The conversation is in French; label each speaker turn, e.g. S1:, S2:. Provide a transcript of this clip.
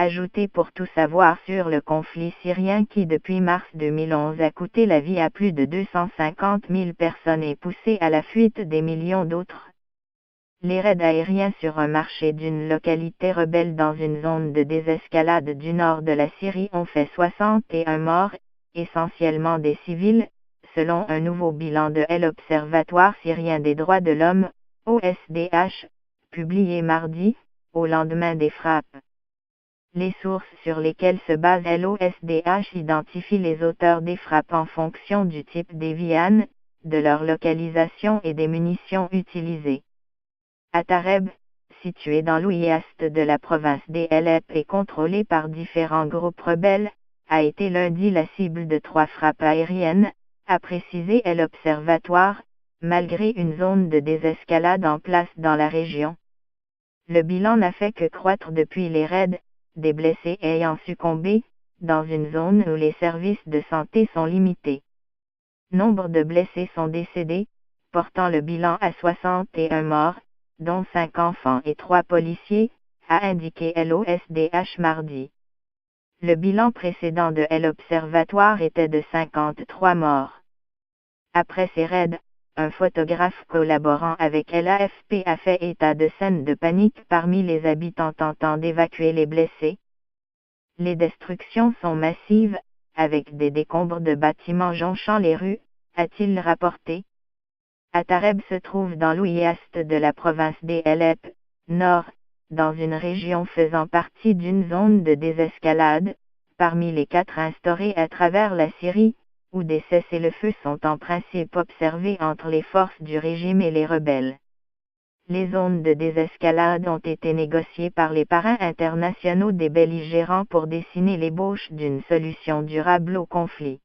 S1: Ajoutez pour tout savoir sur le conflit syrien qui depuis mars 2011 a coûté la vie à plus de 250 000 personnes et poussé à la fuite des millions d'autres. Les raids aériens sur un marché d'une localité rebelle dans une zone de désescalade du nord de la Syrie ont fait 61 morts, essentiellement des civils, selon un nouveau bilan de l'Observatoire syrien des droits de l'homme, OSDH, publié mardi, au lendemain des frappes. Les sources sur lesquelles se base l'OSDH identifient les auteurs des frappes en fonction du type des viandes, de leur localisation et des munitions utilisées. Atareb, situé dans l'ouest de la province d'Alep et contrôlé par différents groupes rebelles, a été lundi la cible de 3 frappes aériennes, a précisé l'Observatoire, malgré une zone de désescalade en place dans la région. Le bilan n'a fait que croître depuis les raids, des blessés ayant succombé, dans une zone où les services de santé sont limités. Nombre de blessés sont décédés, portant le bilan à 61 morts, dont 5 enfants et 3 policiers, a indiqué l'OSDH mardi. Le bilan précédent de l'Observatoire était de 53 morts. Après ces raids, un photographe collaborant avec l'AFP a fait état de scènes de panique parmi les habitants tentant d'évacuer les blessés. Les destructions sont massives, avec des décombres de bâtiments jonchant les rues, a-t-il rapporté. Atareb se trouve dans l'ouest de la province d'Alep, nord, dans une région faisant partie d'une zone de désescalade, parmi les 4 instaurées à travers la Syrie, où des cessez-le-feu sont en principe observés entre les forces du régime et les rebelles. Les zones de désescalade ont été négociées par les parrains internationaux des belligérants pour dessiner l'ébauche d'une solution durable au conflit.